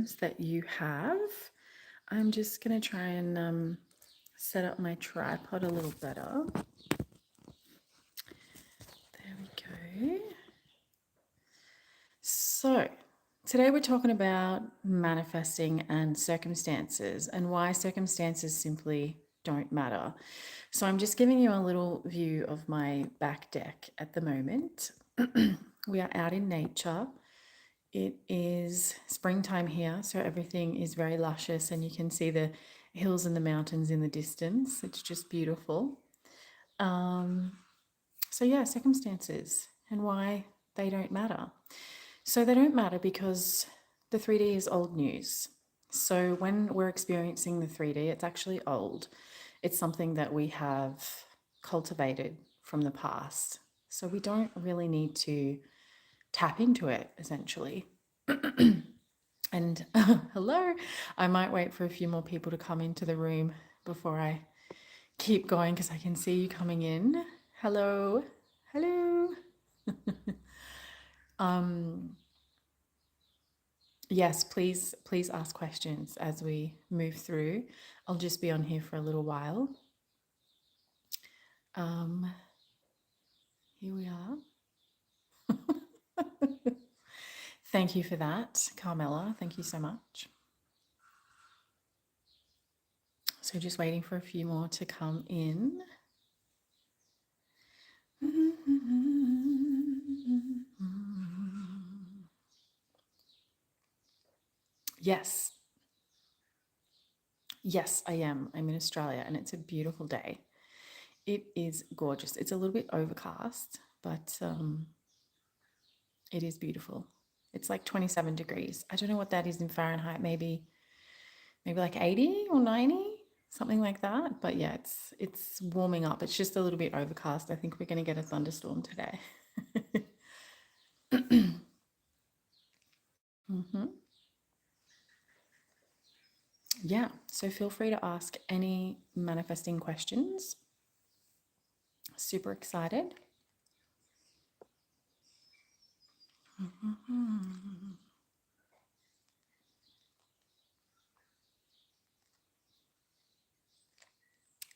questions that you have. I'm just going to try and set up my tripod a little better. There we go. So, today we're talking about manifesting and circumstances and why circumstances simply don't matter. So, I'm just giving you a little view of my back deck at the moment. We are out in nature. It is springtime here, so everything is very luscious, and you can see the hills and the mountains in the distance. It's just beautiful. So, yeah, circumstances and why they don't matter. So, they don't matter because the 3D is old news. So, when we're experiencing the 3D, it's actually old. It's something that we have cultivated from the past. So, we don't really need to tap into it, essentially. And hello, I might wait for a few more people to come into the room before I keep going because I can see you coming in. Hello, hello. Yes, please ask questions as we move through. I'll just be on here for a little while. Here we are. Thank you for that, Carmela. Thank you so much. So just waiting for a few more to come in. Yes. Yes, I am. I'm in Australia and it's a beautiful day. It is gorgeous. It's a little bit overcast, but it is beautiful. It's like 27 degrees. I don't know what that is in Fahrenheit, maybe like 80 or 90, something like that. But yeah, it's warming up. It's just a little bit overcast. I think we're going to get a thunderstorm today. Yeah, so feel free to ask any manifesting questions. Super excited.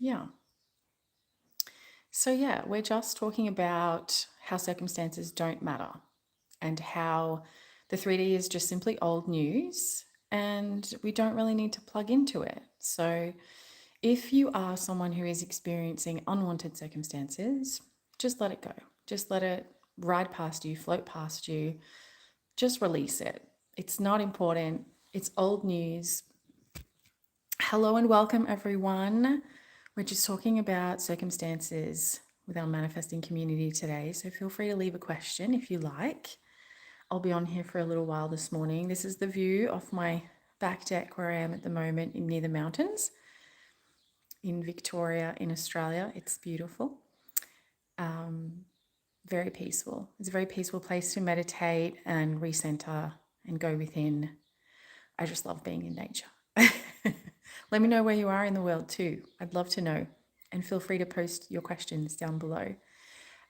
Yeah. So, yeah, we're just talking about how circumstances don't matter and how the 3D is just simply old news and we don't really need to plug into it. So, if you are someone who is experiencing unwanted circumstances, just let it go. Just let it ride past you, float past you. Just release it. It's not important. It's old news. Hello and welcome, everyone. We're just talking about circumstances with our manifesting community today. So feel free to leave a question if you like. I'll be on here for a little while this morning. This is the view of my back deck where I am at the moment near the mountains in Victoria in Australia. It's beautiful. Very peaceful. It's a very peaceful place to meditate and recenter and go within. I just love being in nature. Let me know where you are in the world too. I'd love to know. And feel free to post your questions down below.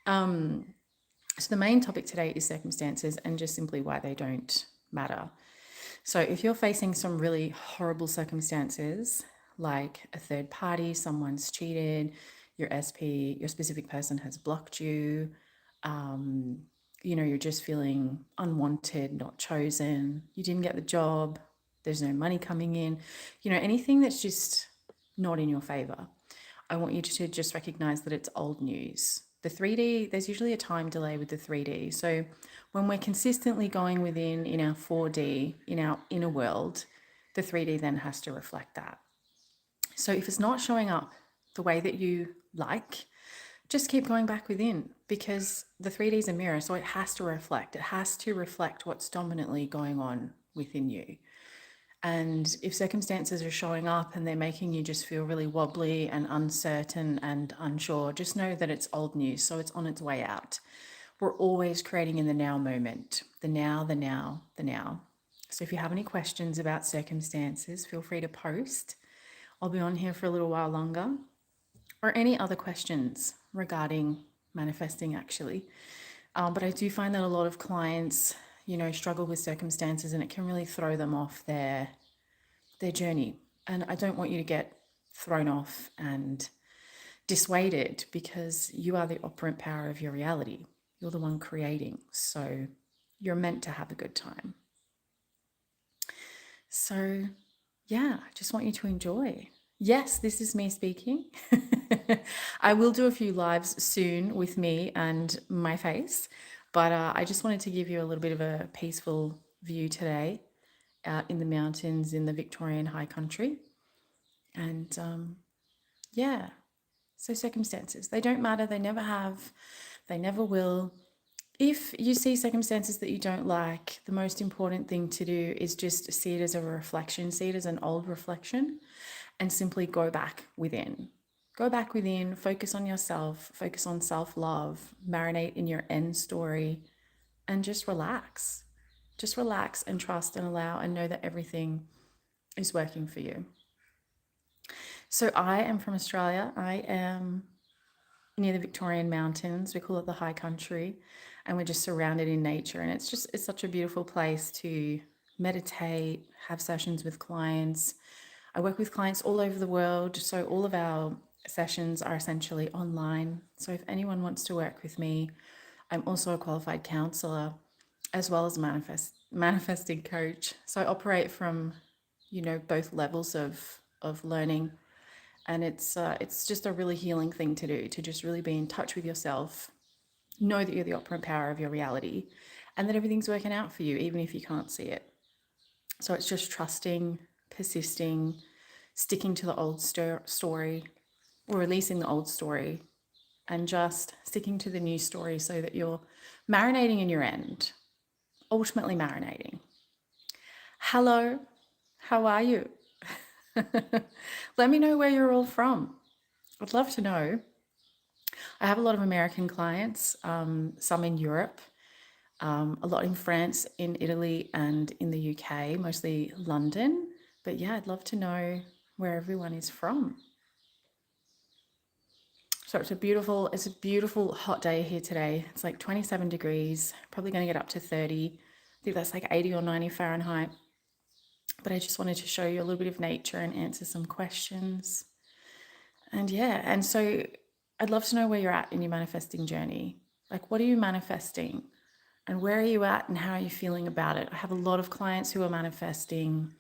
So, the main topic today is circumstances and just simply why they don't matter. So, if you're facing some really horrible circumstances, like a third party, someone's cheated, your SP, your specific person has blocked you, you're just feeling unwanted, not chosen, you didn't get the job, there's no money coming in, anything that's just not in your favor, I want you to just recognize that it's old news. The 3D, there's usually a time delay with the 3D. So when we're consistently going within in our 4D, in our inner world, the 3D then has to reflect that. So if it's not showing up the way that you like, just keep going back within because the 3D is a mirror. So it has to reflect. It has to reflect what's dominantly going on within you. And if circumstances are showing up and they're making you just feel really wobbly and uncertain and unsure, just know that it's old news. So it's on its way out. We're always creating in the now moment, the now, the now, the now. So if you have any questions about circumstances, feel free to post. I'll be on here for a little while longer. Or any other questions regarding manifesting, actually. But I do find that a lot of clients, struggle with circumstances, and it can really throw them off their journey. And I don't want you to get thrown off and dissuaded, because you are the operant power of your reality. You're the one creating. So you're meant to have a good time. So yeah, I just want you to enjoy. Yes, this is me speaking. I will do a few lives soon with me and my face, but I just wanted to give you a little bit of a peaceful view today out in the mountains in the Victorian high country. And yeah, so circumstances, they don't matter. They never have. They never will. If you see circumstances that you don't like, the most important thing to do is just see it as a reflection, see it as an old reflection, and simply go back within. Go back within, focus on yourself, focus on self-love, marinate in your end story, and just relax. Just relax and trust and allow and know that everything is working for you. So I am from Australia. I am near the Victorian mountains. We call it the high country, and we're just surrounded in nature. And it's such a beautiful place to meditate, have sessions with clients. I work with clients all over the world. So all of our sessions are essentially online. So if anyone wants to work with me, I'm also a qualified counselor as well as a manifesting coach. So I operate from, both levels of learning. And it's just a really healing thing to do, to just really be in touch with yourself, know that you're the operant power of your reality, and that everything's working out for you, even if you can't see it. So it's just trusting, persisting, sticking to the old story, or releasing the old story, and just sticking to the new story so that you're marinating in your end, ultimately marinating. Hello, how are you? Let me know where you're all from. I'd love to know. I have a lot of American clients, some in Europe, a lot in France, in Italy, and in the UK, mostly London. But yeah, I'd love to know where everyone is from. So it's a beautiful hot day here today. It's like 27 degrees, probably going to get up to 30. I think that's like 80 or 90 Fahrenheit. But I just wanted to show you a little bit of nature and answer some questions. And yeah, and so I'd love to know where you're at in your manifesting journey. Like, what are you manifesting? And where are you at and how are you feeling about it? I have a lot of clients who are manifesting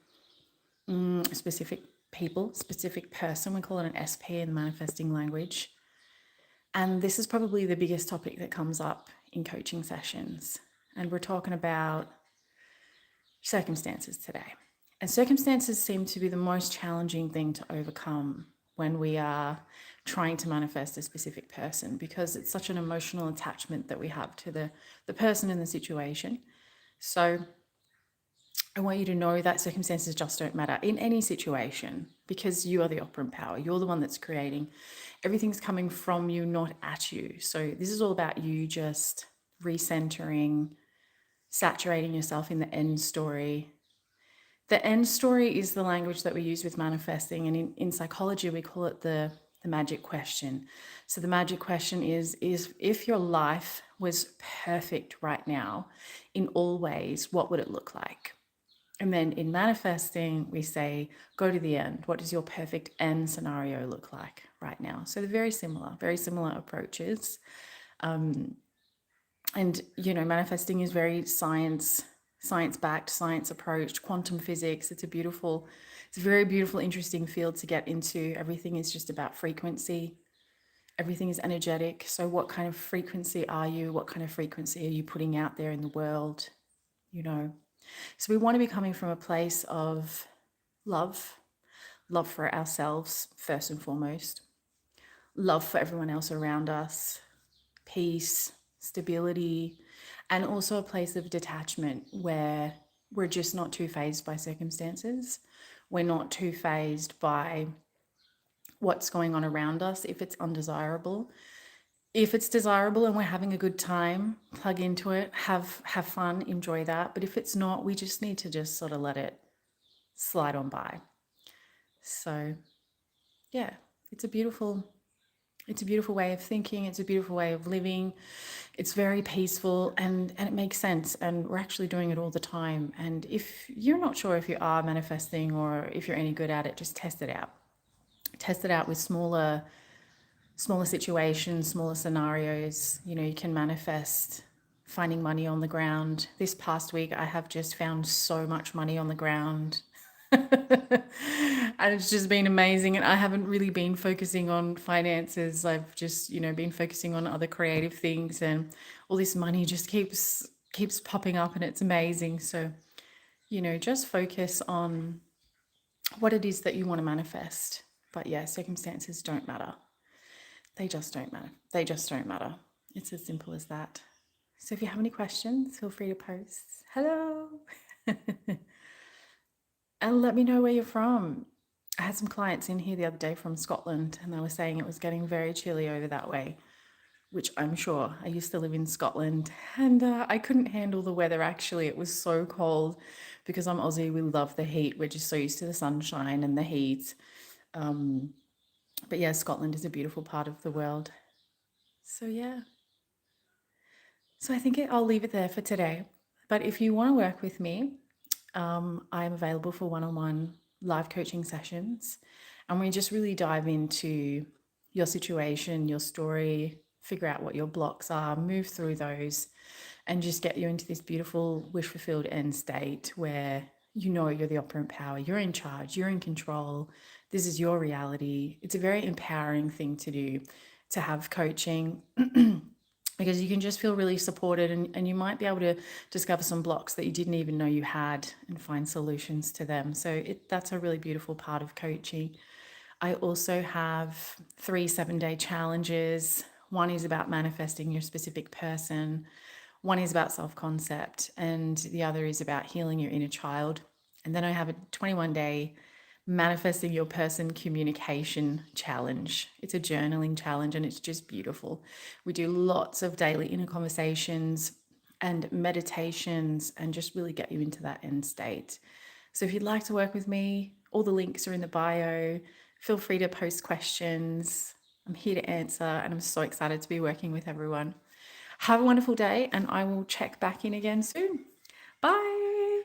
specific people, specific person. We call it an SP in the manifesting language. And this is probably the biggest topic that comes up in coaching sessions. And we're talking about circumstances today. And circumstances seem to be the most challenging thing to overcome when we are trying to manifest a specific person, because it's such an emotional attachment that we have to the person and the situation. So I want you to know that circumstances just don't matter in any situation, because you are the operant power. You're the one that's creating. Everything's coming from you, not at you. So this is all about you just recentering, saturating yourself in the end story. The end story is the language that we use with manifesting. And in psychology, we call it the magic question. So the magic question is if your life was perfect right now in all ways, what would it look like? And then in manifesting, we say, go to the end. What does your perfect end scenario look like right now? So they're very similar approaches. And, manifesting is very science-backed, science approached, quantum physics. It's a very beautiful, interesting field to get into. Everything is just about frequency. Everything is energetic. So what kind of frequency are you? What kind of frequency are you putting out there in the world? So we want to be coming from a place of love for ourselves first and foremost, love for everyone else around us, peace, stability, and also a place of detachment where we're just not too fazed by circumstances. We're not too fazed by what's going on around us if it's undesirable. If it's desirable and we're having a good time, plug into it, have fun, enjoy that. But if it's not, we just need to just sort of let it slide on by. So yeah, it's a beautiful It's a beautiful way of thinking. It's a beautiful way of living. It's very peaceful and it makes sense. And we're actually doing it all the time. And if you're not sure if you are manifesting or if you're any good at it, just test it out. Test it out with smaller situations, smaller scenarios. You know, you can manifest finding money on the ground. This past week, I have just found so much money on the ground. And it's just been amazing. And I haven't really been focusing on finances. I've just, been focusing on other creative things, and all this money just keeps popping up, and it's amazing. So, just focus on what it is that you want to manifest. But yeah, circumstances don't matter. They just don't matter. They just don't matter. It's as simple as that. So if you have any questions, feel free to post. Hello. And let me know where you're from. I had some clients in here the other day from Scotland, and they were saying it was getting very chilly over that way, which I'm sure. I used to live in Scotland, and I couldn't handle the weather actually. It was so cold because I'm Aussie. We love the heat. We're just so used to the sunshine and the heat. But yeah, Scotland is a beautiful part of the world. So yeah. So I think I'll leave it there for today. But if you want to work with me, I'm available for one-on-one live coaching sessions. And we just really dive into your situation, your story, figure out what your blocks are, move through those, and just get you into this beautiful wish fulfilled end state where you're the operant power, you're in charge, you're in control. This is your reality. It's a very empowering thing to do, to have coaching. Because you can just feel really supported, and you might be able to discover some blocks that you didn't even know you had and find solutions to them. So that's a really beautiful part of coaching. I also have 3 7-day challenges. One is about manifesting your specific person. One is about self-concept, and the other is about healing your inner child. And then I have a 21-day manifesting your person communication challenge. It's a journaling challenge, and it's just beautiful. We do lots of daily inner conversations and meditations and just really get you into that end state. So if you'd like to work with me, all the links are in the bio. Feel free to post questions. I'm here to answer, and I'm so excited to be working with everyone. Have a wonderful day, and I will check back in again soon. Bye.